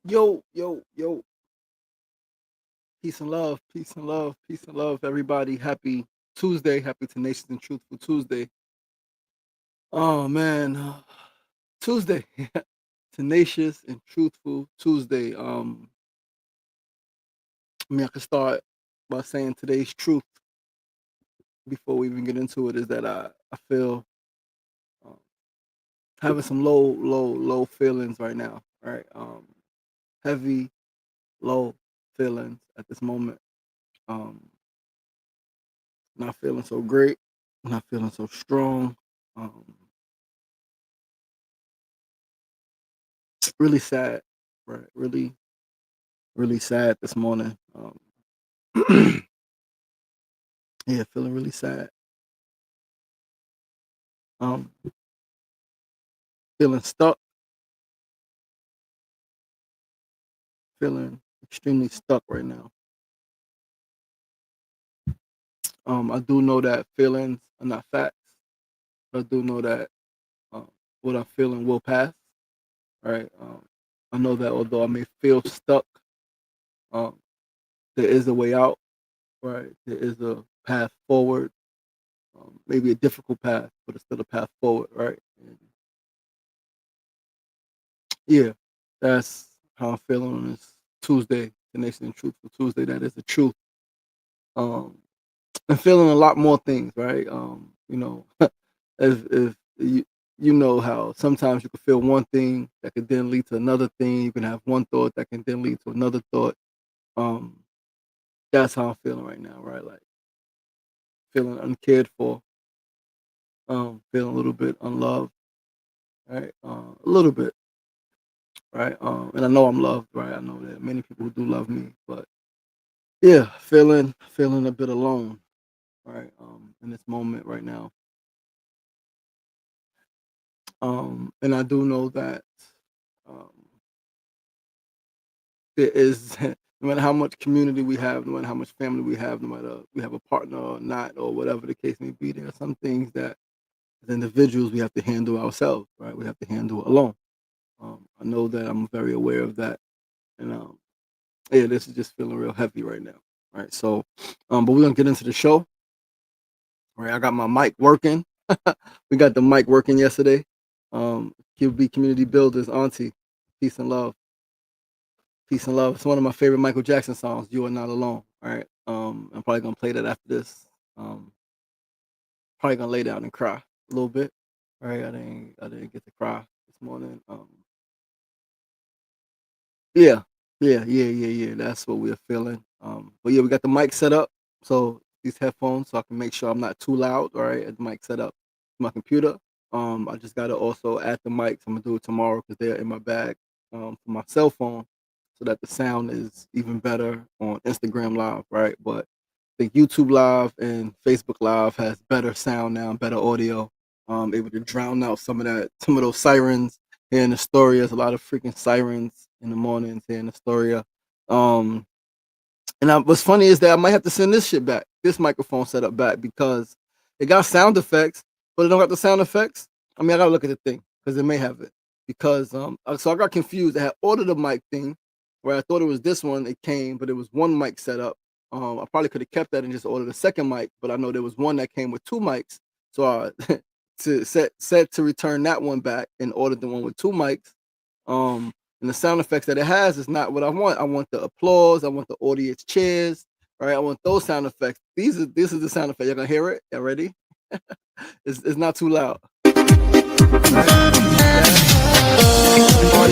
Yo, yo, yo. Peace and love, peace and love, peace and love, everybody. Happy Tuesday. Happy Tenacious and Truthful Tuesday. Oh, man. Tuesday. Tenacious and Truthful Tuesday. I could start by saying today's truth before we even get into it is that I feel um, having some low feelings right now, right? Heavy, low feelings at this moment. Um, Not feeling so great, not feeling so strong. Um, really sad, right? Really sad this morning. Yeah, feeling really sad. Um, Feeling stuck, feeling extremely stuck right now. I do know that feelings are not facts. I do know that um, what I'm feeling will pass, right? I know that although I may feel stuck, um, there is a way out, right? There is a path forward, maybe a difficult path, but it's still a path forward, right? And yeah, that's how I'm feeling on this Tuesday, the Nation and Truthful Tuesday. That is the truth. Um, I'm feeling a lot more things, right? If you know how sometimes you can feel one thing that could then lead to another thing. You can have one thought that can then lead to another thought. Um, that's how I'm feeling right now, right? Like feeling uncared for, feeling a little bit unloved, right? A little bit, right? And I know I'm loved, right? I know that many people do love me, but yeah, feeling a bit alone, right? In this moment right now. And I do know that um, there is no matter how much community we have, no matter how much family we have, no matter we have a partner or not, or whatever the case may be, there are some things that as individuals we have to handle ourselves, right? We have to handle alone. I know that I'm very aware of that, and yeah, this is just feeling real heavy right now, right? So, but we're gonna get into the show. Right, I got my mic working. We got the mic working yesterday. QB Community Builders, Auntie, peace and love, peace and love. It's one of my favorite Michael Jackson songs. You are not alone. All right. I'm probably gonna play that after this. Probably gonna lay down and cry a little bit. All right, I didn't get to cry this morning. Yeah, yeah. That's what we're feeling. But yeah, we got the mic set up. So these headphones, so I can make sure I'm not too loud. All right, the mic set up to my computer. I just gotta also add the mics. I'm gonna do it tomorrow because they're in my bag for my cell phone, so that the sound is even better on Instagram Live, right? But I think YouTube Live and Facebook Live has better sound now, better audio. Able to drown out some of those sirens here in Astoria. There's a lot of freaking sirens in the mornings here in Astoria. Um, what's funny is that I might have to send this shit back, this microphone setup back, because it got sound effects, but it don't got the sound effects. I mean, I gotta look at the thing because it may have it. Because so I got confused. I had ordered a mic thing where I thought it was this one. It came, but it was one mic setup. I probably could have kept that and just ordered a second mic, but I know there was one that came with two mics. So I set to return that one back and ordered the one with two mics. And the sound effects that it has is not what I want. I want the applause. I want the audience cheers. Right. I want those sound effects. This is the sound effect. You're gonna hear it. You ready? It's not too loud. Party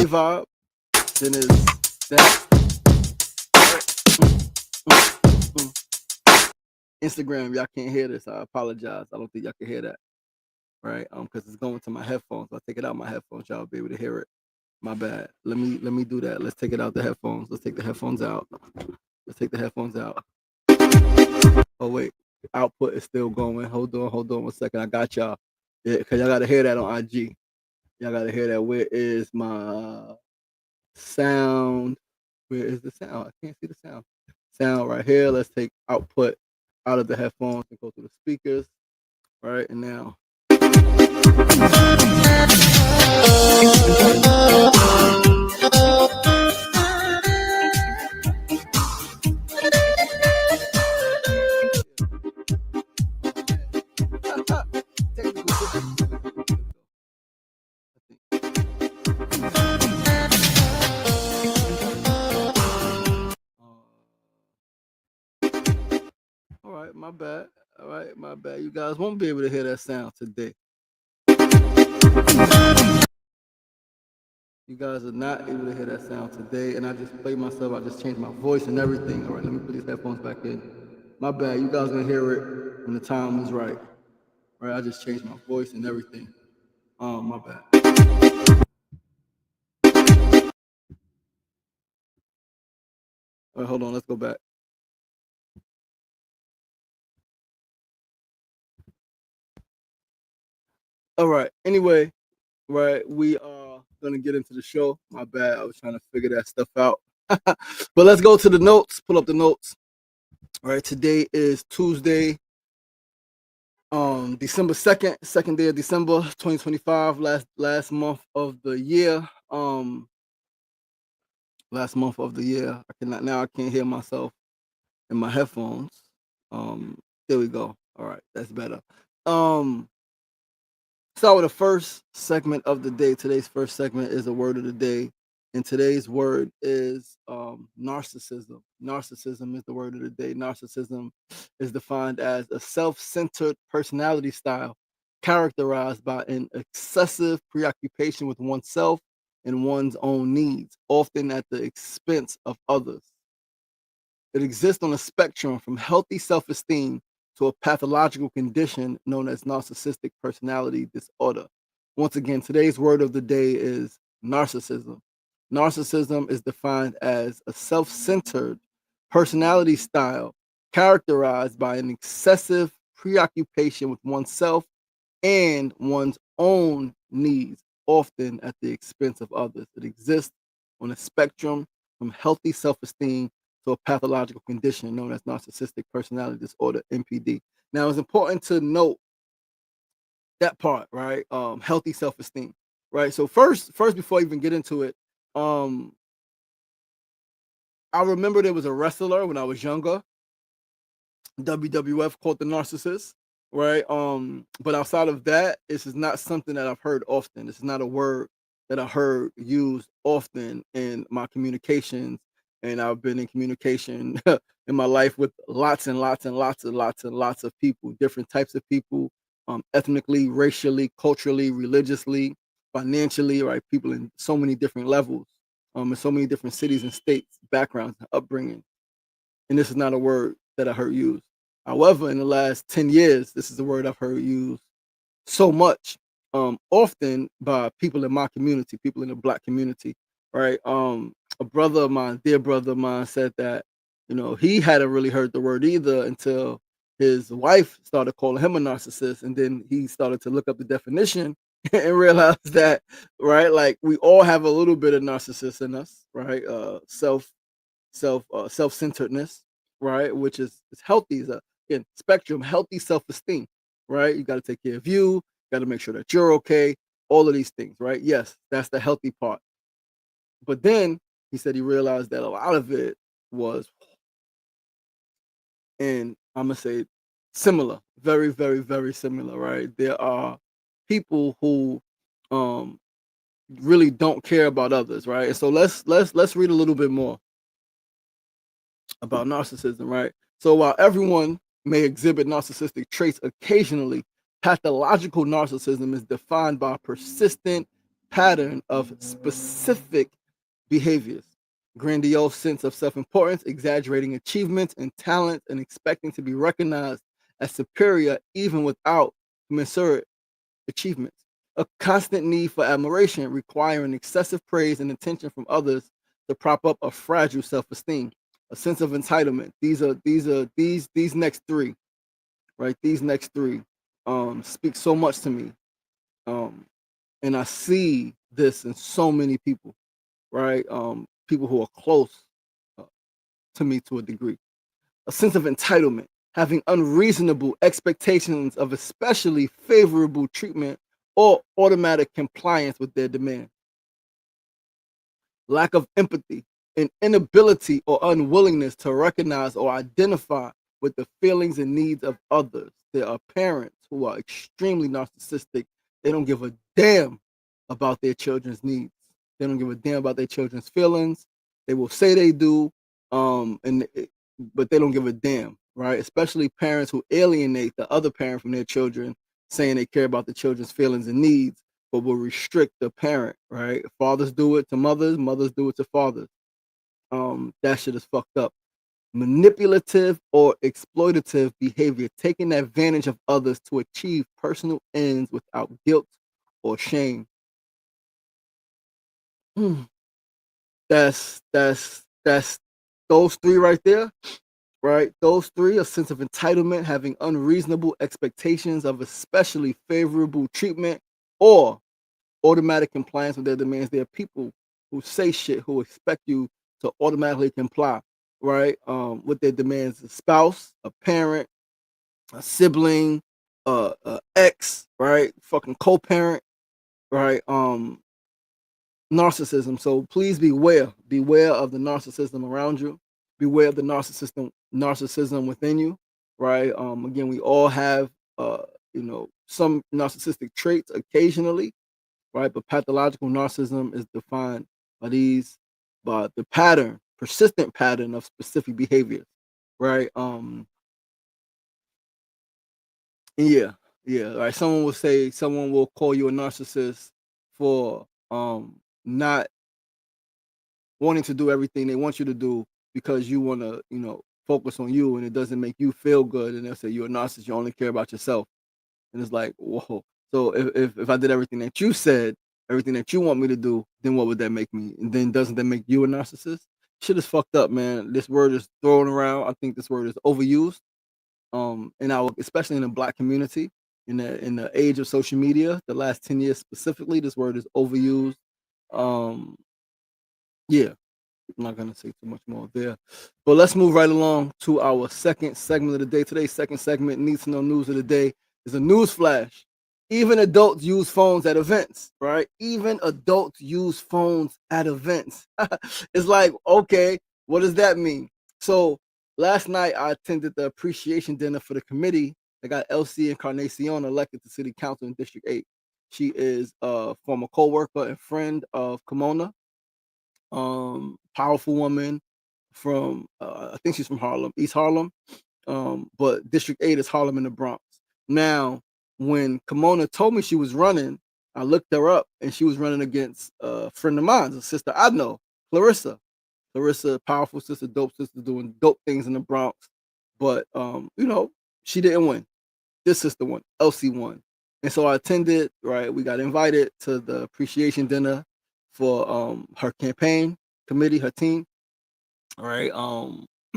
vibe. Then is that. Instagram, y'all can't hear this. I apologize. I don't think y'all can hear that. Right. Because it's going to my headphones. I'll take it out of my headphones. Y'all will be able to hear it. My bad. Let me do that. Let's take it out the headphones. Let's take the headphones out. Let's take the headphones out. Oh wait, output is still going. Hold on 1 second. I got y'all. Yeah, cause y'all gotta hear that on IG. Y'all gotta hear that. Where is my sound? Where is the sound? I can't see the sound. Sound right here. Let's take output out of the headphones and go to the speakers. Right, and now. right, my bad. All right, my bad. You guys won't be able to hear that sound today. You guys are not able to hear that sound today, and I just played myself. I just changed my voice and everything. All right, let me put these headphones back in. My bad. You guys gonna hear it when the time is right. All right, I just changed my voice and everything. My bad. All right, hold on. Let's go back. All right. Anyway, right, we are gonna get into the show. My bad. I was trying to figure that stuff out. But let's go to the notes. Pull up the notes. All right. Today is Tuesday, December 2nd, second day of December 2025, last month of the year. Last month of the year. I can't hear myself in my headphones. Um, there we go. All right, that's better. Um, Start with the first segment of the day. Today's first segment is a word of the day. And today's word is narcissism. Narcissism is the word of the day. Narcissism is defined as a self-centered personality style characterized by an excessive preoccupation with oneself and one's own needs, often at the expense of others. It exists on a spectrum from healthy self-esteem to a pathological condition known as narcissistic personality disorder. Once again, today's word of the day is narcissism. Narcissism is defined as a self-centered personality style characterized by an excessive preoccupation with oneself and one's own needs, often at the expense of others. It exists on a spectrum from healthy self-esteem to a pathological condition known as narcissistic personality disorder, NPD. Now, it's important to note that part, right? Healthy self-esteem, right? So first, before I even get into it, um, I remember there was a wrestler when I was younger, WWF, called the Narcissist, right? But outside of that, this is not something that I've heard often. This is not a word that I heard used often in my communications, and I've been in communication in my life with lots and lots and lots and lots and lots of people, different types of people, ethnically, racially, culturally, religiously, financially, right? People in so many different levels, in so many different cities and states, backgrounds, upbringing, and this is not a word that I heard used. However, in the last 10 years, this is a word I've heard used so much, often by people in my community, people in the Black community, right? A brother of mine, dear brother of mine, said that, he hadn't really heard the word either until his wife started calling him a narcissist. And then he started to look up the definition and realize that, right, like we all have a little bit of narcissist in us, right? Self-centeredness, right? Which is healthy. Is a again spectrum, healthy self-esteem, right? You got to take care of you, got to make sure that you're okay, all of these things, right? Yes, that's the healthy part. But then he said he realized that a lot of it was, and I'm gonna say similar, very, very, very similar, right? There are people who um really don't care about others, right? And so let's read a little bit more about narcissism, right? So while everyone may exhibit narcissistic traits occasionally, pathological narcissism is defined by a persistent pattern of specific behaviors, grandiose sense of self-importance, exaggerating achievements and talents, and expecting to be recognized as superior even without commensurate achievements. A constant need for admiration, requiring excessive praise and attention from others to prop up a fragile self-esteem. A sense of entitlement. These next three, right? These next three speak so much to me. Um, and I see this in so many people, right? People who are close uh, to me to a degree. A sense of entitlement, having unreasonable expectations of especially favorable treatment or automatic compliance with their demand. Lack of empathy, an inability or unwillingness to recognize or identify with the feelings and needs of others. There are parents who are extremely narcissistic. They don't give a damn about their children's needs. They don't give a damn about their children's feelings. They will say they do, but they don't give a damn, right? Especially parents who alienate the other parent from their children, saying they care about the children's feelings and needs, but will restrict the parent, right? Fathers do it to mothers, mothers do it to fathers. That shit is fucked up. Manipulative or exploitative behavior, taking advantage of others to achieve personal ends without guilt or shame. Hmm. That's those three right there, right? Those three: a sense of entitlement, having unreasonable expectations of especially favorable treatment, or automatic compliance with their demands. There are people who say shit who expect you to automatically comply, right? With their demands: a spouse, a parent, a sibling, ex, right? Fucking co-parent, right? Narcissism. So please beware of the narcissism around you. Beware of the narcissism within you, right? Again, we all have, some narcissistic traits occasionally, right? But pathological narcissism is defined by the persistent pattern of specific behaviors, right? Yeah, yeah. Right. Someone will call you a narcissist for not wanting to do everything they want you to do because you want to, focus on you and it doesn't make you feel good. And they'll say you're a narcissist, you only care about yourself. And it's like, whoa. So if I did everything that you said, everything that you want me to do, then what would that make me? And then doesn't that make you a narcissist? Shit is fucked up, man. This word is thrown around. I think this word is overused. In our especially in the black community, in the age of social media, the last 10 years specifically, this word is overused. Um, yeah, I'm not gonna say too much more there. But let's move right along to our second segment of the day. Today's second segment, Needs to Know News of the Day, is a news flash. Even adults use phones at events, right? Even adults use phones at events. It's like, okay, what does that mean? So last night I attended the appreciation dinner for the committee that got LC Encarnacion elected to City Council in District 8. She is a former co-worker and friend of Kimona, powerful woman from I think she's from Harlem, East Harlem. But District 8 is Harlem in the Bronx. Now, when Kimona told me she was running, I looked her up and she was running against a friend of mine, a sister I know, Clarissa. Clarissa, powerful sister, dope sister, doing dope things in the Bronx. But she didn't win. This sister won. Elsie won. And so I attended, right? We got invited to the appreciation dinner for her campaign committee, her team. All right.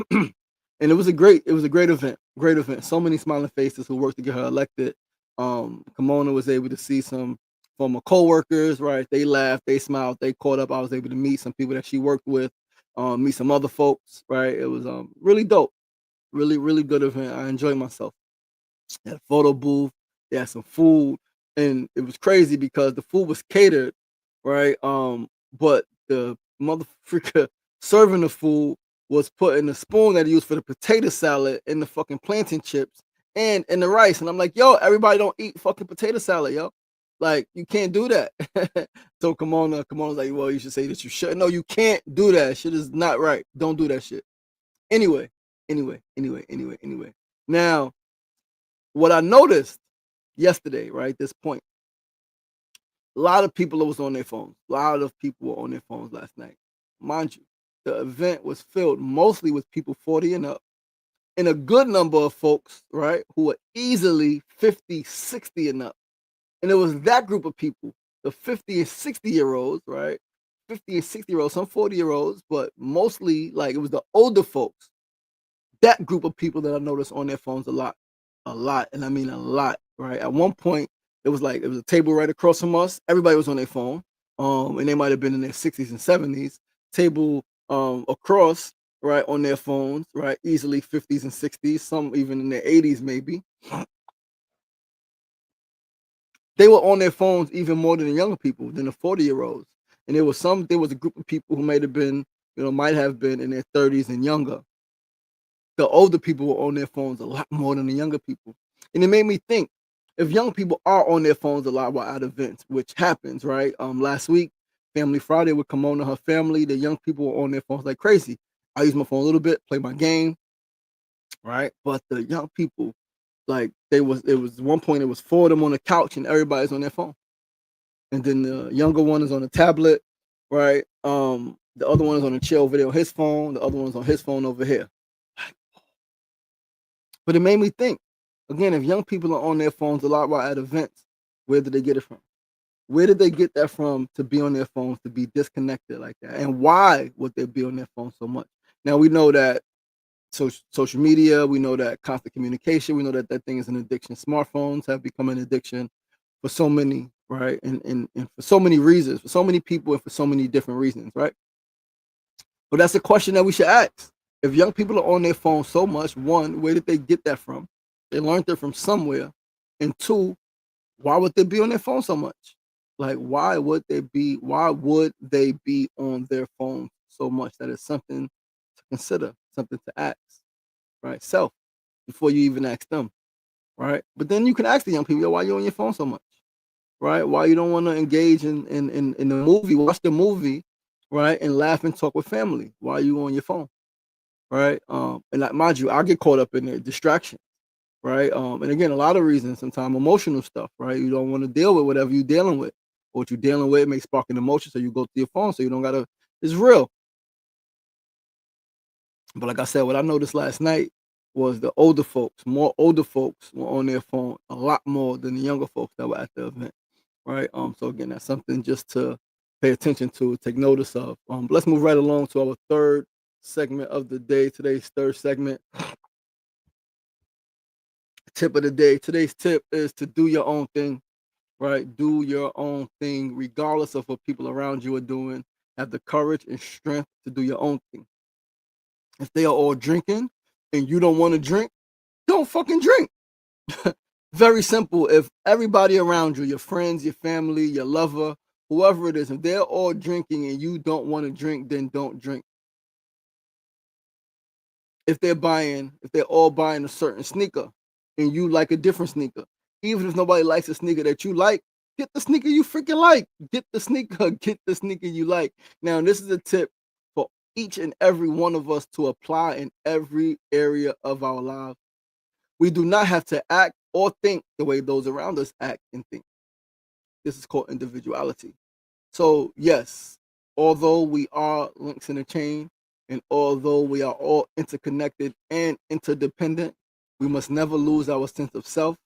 And it was a great event. Great event. So many smiling faces who worked to get her elected. Kimona was able to see some former co-workers, right? They laughed, they smiled, they caught up. I was able to meet some people that she worked with, meet some other folks, right? It was really dope. Really, really good event. I enjoyed myself. They had a photo booth, they had some food, and it was crazy because the food was catered, right? But the motherfucker serving the food was putting the spoon that he used for the potato salad in the fucking plantain chips and in the rice. And I'm like, yo, everybody don't eat fucking potato salad, yo. Like, you can't do that. So Kimona's like, well, you should say that you should. No, you can't do that. Shit is not right. Don't do that shit. Anyway, anyway. Now, what I noticed yesterday, right, this point, a lot of people was on their phones. A lot of people were on their phones last night. Mind you, the event was filled mostly with people 40 and up, and a good number of folks, right, who were easily 50, 60 and up. And it was that group of people, the 50 and 60-year-olds, right? 50 and 60-year-olds, some 40-year-olds, but mostly like it was the older folks, that group of people that I noticed on their phones a lot, and I mean a lot. Right. At one point, it was a table right across from us. Everybody was on their phone, and they might have been in their 60s and 70s. Table across, right, on their phones, right, easily 50s and 60s, some even in their 80s maybe. They were on their phones even more than the younger people, than the 40-year-olds. And there was a group of people who might have been in their 30s and younger. The older people were on their phones a lot more than the younger people. And it made me think, if young people are on their phones a lot while at events, which happens, right? Last week, Family Friday with Kimona, her family, the young people were on their phones like crazy. I use my phone a little bit, play my game, right? But the young people, like it was one point it was four of them on the couch and everybody's on their phone. And then the younger one is on a tablet, right? The other one is on a chill video on his phone, the other one's on his phone over here. But it made me think, again, if young people are on their phones a lot while at events, where did they get it from? Where did they get that from to be on their phones, to be disconnected like that? And why would they be on their phone so much? Now we know that social media, we know that constant communication, we know that that thing is an addiction. Smartphones have become an addiction for so many, right? And for so many reasons, for so many people, and for so many different reasons, right? But that's a question that we should ask. If young people are on their phone so much, one, where did they get that from? They learned it from somewhere. And two, why would they be on their phone so much? Like, why would they be on their phone so much? That is something to consider, something to ask, right? Self, before you even ask them, right? But then you can ask the young people, yo, why you on your phone so much? Right? Why you don't want to engage in the movie, watch the movie, right? And laugh and talk with family while you on your phone, right? And like, mind you, I get caught up in the distraction, right? And again, a lot of reasons, sometimes emotional stuff, right? You don't want to deal with whatever you're dealing with. What you're dealing with may spark an emotion, so you go to your phone, so you don't gotta. It's real. But like I said, what I noticed last night was the older folks, more older folks were on their phone a lot more than the younger folks that were at the event, right? So again, that's something just to pay attention to, take notice of. But let's move right along to our third segment of the day. Today's third segment, tip of the day. Today's tip is to do your own thing, right? Do your own thing, regardless of what people around you are doing. Have the courage and strength to do your own thing. If they are all drinking and you don't want to drink, don't fucking drink. Very simple. If everybody around you, your friends, your family, your lover, whoever it is, if they're all drinking and you don't want to drink, then don't drink. If they're all buying a certain sneaker and you like a different sneaker, even if nobody likes a sneaker that you like, get the sneaker you freaking like. Get the sneaker, get the sneaker you like. Now, this is a tip for each and every one of us to apply in every area of our lives. We do not have to act or think the way those around us act and think. This is called individuality. So, yes, although we are links in a chain, and although we are all interconnected and interdependent, we must never lose our sense of self,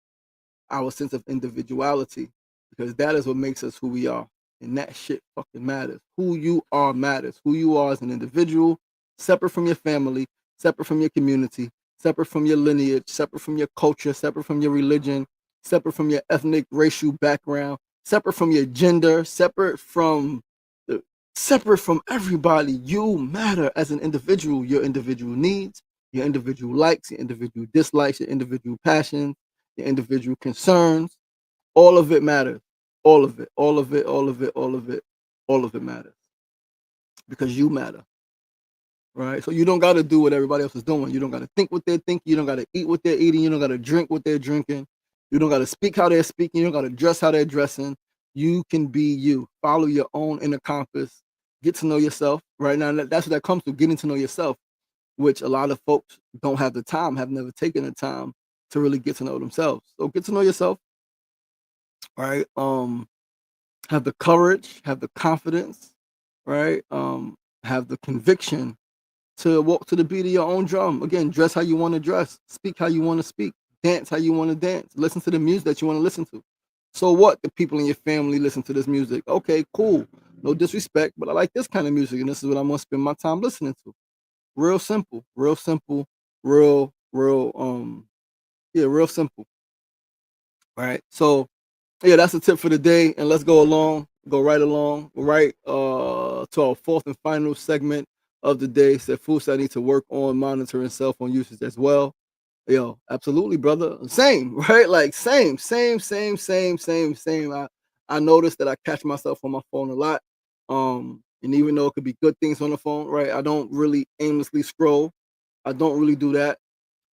our sense of individuality, because that is what makes us who we are. And that shit fucking matters. Who you are matters. Who you are as an individual, separate from your family, separate from your community, separate from your lineage, separate from your culture, separate from your religion, separate from your ethnic, racial background, separate from your gender, the separate from everybody. You matter as an individual. Your individual needs, your individual likes, your individual dislikes, your individual passions, your individual concerns, all of it matters. All of it, all of it, all of it, all of it, all of it matters because you matter, right? So you don't got to do what everybody else is doing. You don't got to think what they're thinking. You don't got to eat what they're eating. You don't got to drink what they're drinking. You don't got to speak how they're speaking. You don't got to dress how they're dressing. You can be you. Follow your own inner compass. Get to know yourself. Right now, that's what that comes to, getting to know yourself, which a lot of folks don't have the time, have never taken the time to really get to know themselves. So get to know yourself, right? Have the courage, have the confidence, right? Have the conviction to walk to the beat of your own drum. Again, dress how you want to dress, speak how you want to speak, dance how you want to dance, listen to the music that you want to listen to. So what? The people in your family listen to this music. Okay, cool. No disrespect, but I like this kind of music, and this is what I'm gonna spend my time listening to. Real simple, real simple, real simple. Right. So yeah, that's the tip for the day. And let's go right along, right to our fourth and final segment of the day. Said foods I need to work on monitoring cell phone usage as well. Yo, absolutely, brother. Same, right? Like same. I noticed that I catch myself on my phone a lot. And even though it could be good things on the phone, right? I don't really aimlessly scroll. I don't really do that.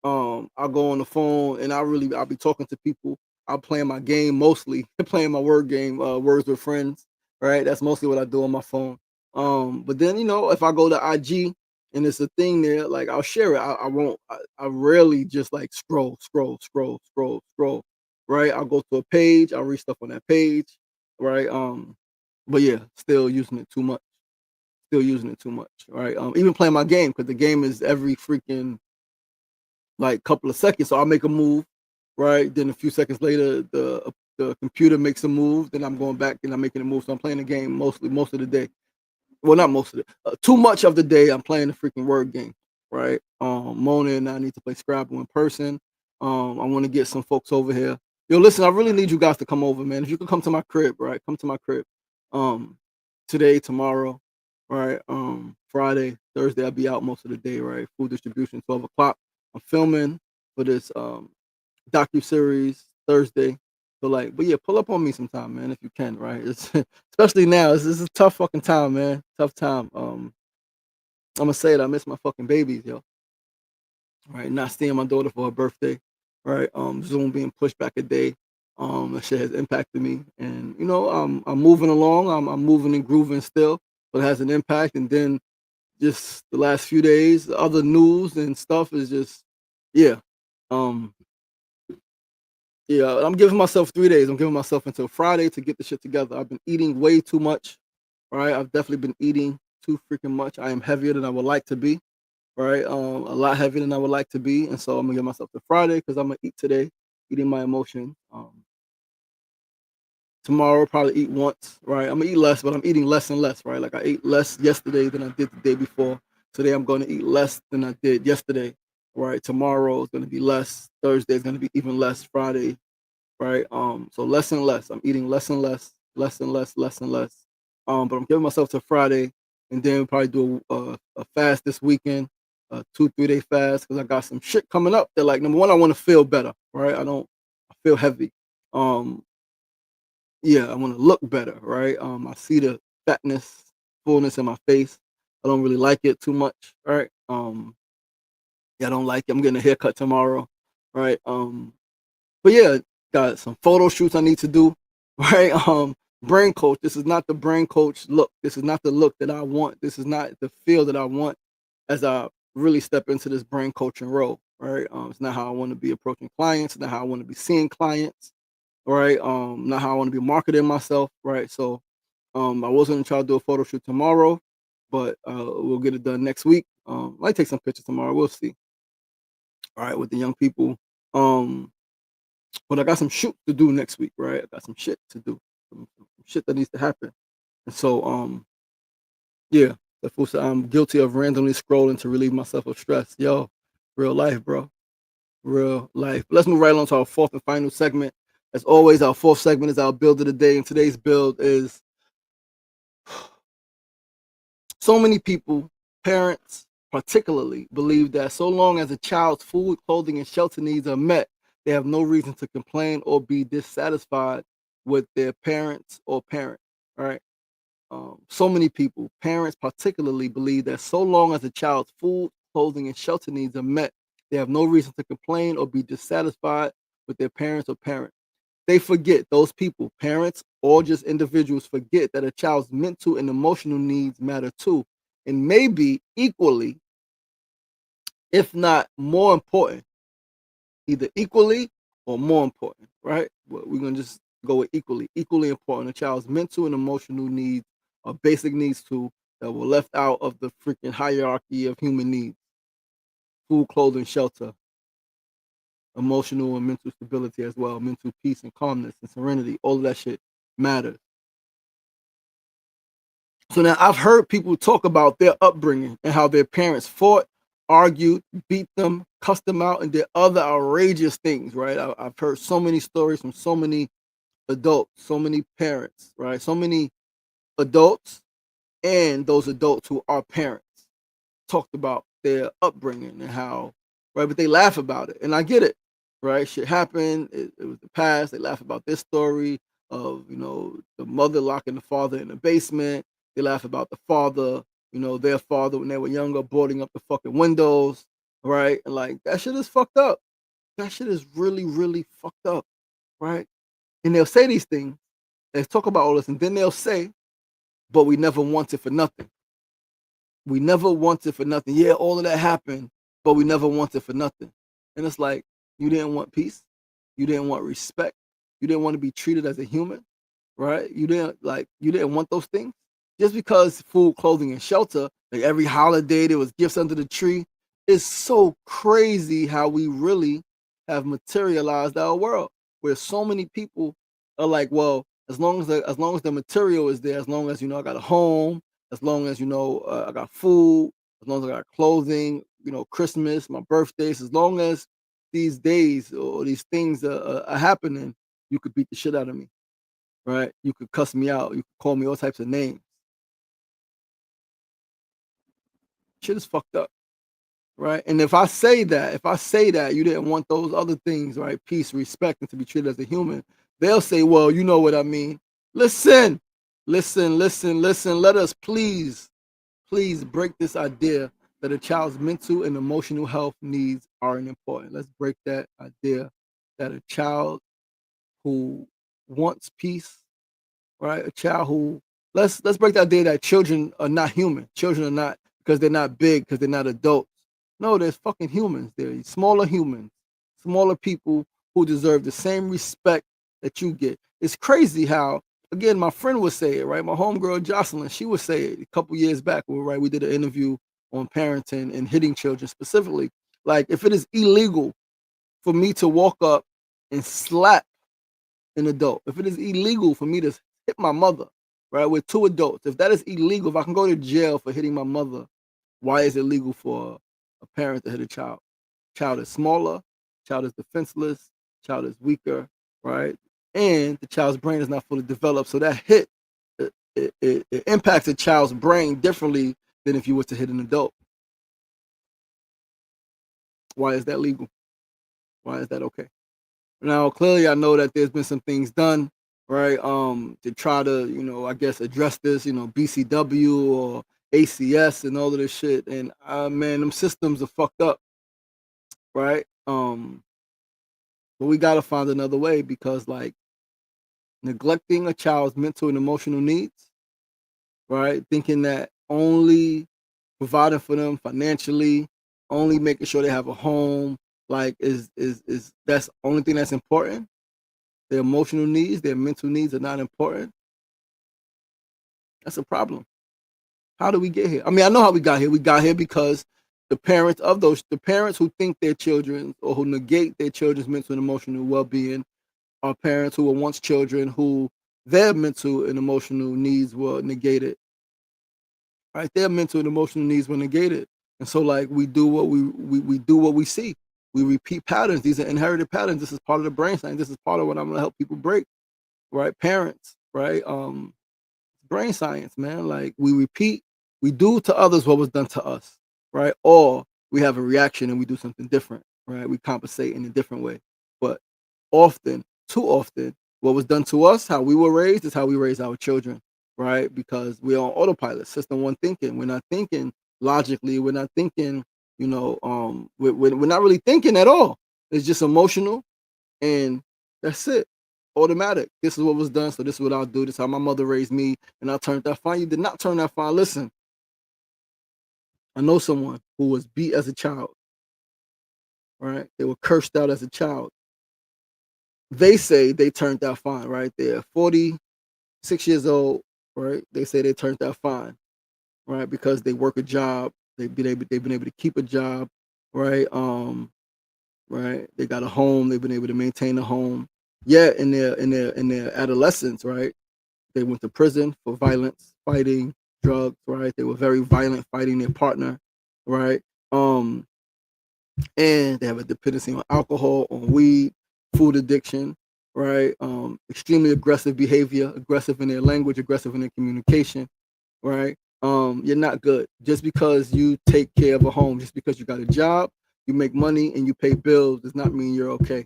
I'll go on the phone and I'll be talking to people. I'm playing my game mostly, playing my word game, words with friends. Right, that's mostly what I do on my phone. But then if I go to IG and it's a thing there. Like I'll share it. I won't. I rarely just like scroll. Right. I'll go to a page. I'll read stuff on that page. Right. But yeah, still using it too much. Still using it too much. Right. Even playing my game because the game is every freaking like couple of seconds. So I'll make a move. Right. Then a few seconds later, the computer makes a move. Then I'm going back and I'm making a move. So I'm playing the game mostly most of the day. Well, not most of it. Too much of the day, I'm playing the freaking word game, right? Mona and I need to play Scrabble in person. I want to get some folks over here. Yo, listen, I really need you guys to come over, man. If you could come to my crib, right? Come to my crib. Um, Today, tomorrow, right? Friday, Thursday, I'll be out most of the day, right? Food distribution, 12 o'clock. I'm filming for this docu series Thursday. So like, but yeah, pull up on me sometime, man, if you can, right? It's especially now. This is a tough fucking time, man. Tough time. I'm gonna say it. I miss my fucking babies, yo. Right, not seeing my daughter for her birthday. Right, Zoom being pushed back a day. That shit has impacted me, and I'm moving along. I'm moving and grooving still, but it has an impact. And then just the last few days, the other news and stuff is just, yeah. Um, Yeah, I'm giving myself 3 days. I'm giving myself until Friday to get the shit together. I've been eating way too much, right? I've definitely been eating too freaking much. I am heavier than I would like to be, right? A lot heavier than I would like to be, and so I'm gonna give myself to Friday because I'm gonna eat today, eating my emotions. Tomorrow probably eat once, right? I'm gonna eat less, but I'm eating less and less, right? Like I ate less yesterday than I did the day before. Today I'm gonna eat less than I did yesterday, right? Tomorrow is gonna be less. Thursday is gonna be even less. Friday, right? So less and less. I'm eating less and less, less and less, less and less. But I'm giving myself to Friday, and then we'll probably do a fast this weekend, a 2 3 day fast because I got some shit coming up. That like number one, I want to feel better, right? I feel heavy. Um, yeah, I want to look better, right? I see the fatness, fullness in my face. I don't really like it too much, right? Yeah, I don't like it. I'm getting a haircut tomorrow, right? But yeah, got some photo shoots I need to do, right? Brain coach. This is not the brain coach look. This is not the look that I want. This is not the feel that I want as I really step into this brain coaching role, right? It's not how I want to be approaching clients. It's not how I want to be seeing clients, right? Not how I want to be marketing myself, right? So, I was gonna try to do a photo shoot tomorrow, but we'll get it done next week. Might take some pictures tomorrow. We'll see. All right, with the young people. Um, but I got some shit to do next week, right? I got some shit to do, some shit that needs to happen. And so, yeah, the fool said I'm guilty of randomly scrolling to relieve myself of stress. Yo, real life, bro, real life. But let's move right along to our fourth and final segment. As always, our fourth segment is our build of the day, and today's build is so many people, parents particularly, believe that so long as a child's food, clothing, and shelter needs are met, they have no reason to complain or be dissatisfied with their parents or parent. Right? So many people, parents particularly, believe that so long as a child's food, clothing, and shelter needs are met, they have no reason to complain or be dissatisfied with their parents or parent. They forget, those people, parents or just individuals, forget that a child's mental and emotional needs matter too, and maybe equally, if not more important, either equally or more important, right? We're gonna just go with equally. Equally important. A child's mental and emotional needs are basic needs too that were left out of the freaking hierarchy of human needs. Food, clothing, shelter, emotional and mental stability as well, mental peace and calmness and serenity. All of that shit matters. So now I've heard people talk about their upbringing and how their parents fought, argued, beat them, cussed them out, and did other outrageous things, right? I've heard so many stories from so many adults, so many parents, right? So many adults and those adults who are parents talked about their upbringing and how, right? But they laugh about it, and I get it, right? Shit happened. It was the past. They laugh about this story of the mother locking the father in the basement. They laugh about the father, their father when they were younger, boarding up the fucking windows, right? And like that shit is fucked up. That shit is really, really fucked up, right? And they'll say these things. They talk about all this, and then they'll say, "But we never wanted for nothing." We never wanted for nothing. Yeah, all of that happened, but we never wanted for nothing. And it's like, you didn't want peace. You didn't want respect. You didn't want to be treated as a human, right? You didn't want those things. Just because food, clothing, and shelter, like every holiday there was gifts under the tree, it's so crazy how we really have materialized our world. Where so many people are like, well, as long as the material is there, as long as I got a home, as long as I got food, as long as I got clothing, Christmas, my birthdays, as long as these days or these things are happening, you could beat the shit out of me, right? You could cuss me out, you could call me all types of names. Shit is fucked up, right? And if I say that you didn't want those other things, right? Peace, respect, and to be treated as a human, they'll say, well, you know what I mean. Listen, listen. Let us please break this idea that a child's mental and emotional health needs aren't important. Let's break that idea that a child who wants peace, right? A child who let's break that idea that children are not human. Children are not because they're not big, because they're not adults. No, there's fucking humans. There's smaller humans, smaller people who deserve the same respect that you get. It's crazy how, again, my friend would say it, right? My homegirl Jocelyn, she would say it a couple years back, right? We did an interview on parenting and hitting children specifically. Like, if it is illegal for me to walk up and slap an adult, if it is illegal for me to hit my mother, right, with two adults, if that is illegal, if I can go to jail for hitting my mother, why is it legal for a parent to hit a child? Child is smaller, child is defenseless, child is weaker, right? And the child's brain is not fully developed. So that hit, it impacts a child's brain differently than if you were to hit an adult. Why is that legal? Why is that okay? Now, clearly, I know that there's been some things done, right, to try to, I guess, address this, BCW or ACS and all of this shit. And man, them systems are fucked up, right? But we gotta find another way because, like, neglecting a child's mental and emotional needs, right? Thinking that only providing for them financially, only making sure they have a home, like, is that's the only thing that's important. Their emotional needs, their mental needs are not important. That's a problem. How do we get here? I mean, I know how we got here. We got here because the parents who think their children or who negate their children's mental and emotional well-being are parents who were once children who their mental and emotional needs were negated. Right? Their mental and emotional needs were negated. And so, like, we do what we do what we see. We repeat patterns. These are inherited patterns. This is part of the brain science. This is part of what I'm gonna help people break, right? Parents, right? Brain science, man. Like, we do to others what was done to us, right? Or we have a reaction and we do something different, right? We compensate in a different way. But often, too often, what was done to us, how we were raised, is how we raise our children, right? Because we're on autopilot, system one thinking. We're not thinking logically. We're not thinking, we're not really thinking at all. It's just emotional, and that's it. Automatic. This is what was done, so this is what I'll do. This is how my mother raised me, and I turned out fine. You did not turn out fine. Listen, I know someone who was beat as a child, right? They were cursed out as a child. They say they turned out fine, right? They're 46 years old, right? They say they turned out fine, right? Because they work a job. They've been able to keep a job, right? Right? They got a home. They've been able to maintain a home. Yet in their adolescence, right? They went to prison for violence, fighting, drugs, right? They were very violent, fighting their partner, right? Um, and they have a dependency on alcohol, on weed, food addiction, right? Extremely aggressive behavior, aggressive in their language, aggressive in their communication, right? You're not good. Just because you take care of a home, just because you got a job, you make money and you pay bills, does not mean you're okay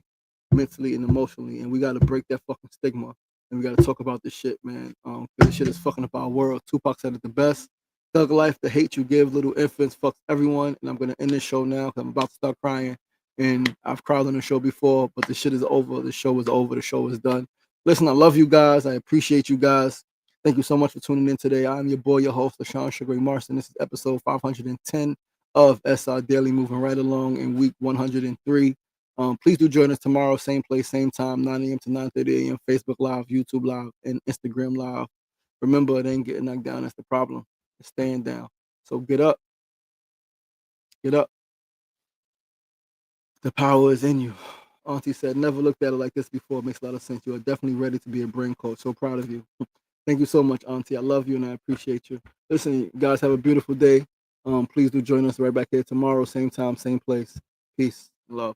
mentally and emotionally. And we got to break that fucking stigma. And we got to talk about this shit, man. Because this shit is fucking up our world. Tupac said it the best. Thug life, the hate you give little infants fucks everyone. And I'm going to end this show now because I'm about to start crying. And I've cried on the show before, but the shit is over. The show is over. The show is done. Listen, I love you guys. I appreciate you guys. Thank you so much for tuning in today. I'm your boy, your host, LaShawn Sugar Ray Marston. This is episode 510 of SR Daily, moving right along in week 103. Please do join us tomorrow, same place, same time, 9 a.m. to 9:30 a.m. Facebook Live, YouTube Live, and Instagram Live. Remember, it ain't getting knocked down. That's the problem. It's staying down. So get up, get up. The power is in you. Auntie said, never looked at it like this before. It makes a lot of sense. You are definitely ready to be a brain coach. So proud of you. Thank you so much, Auntie. I love you and I appreciate you. Listen, you guys, have a beautiful day. Please do join us right back here tomorrow, same time, same place. Peace, love.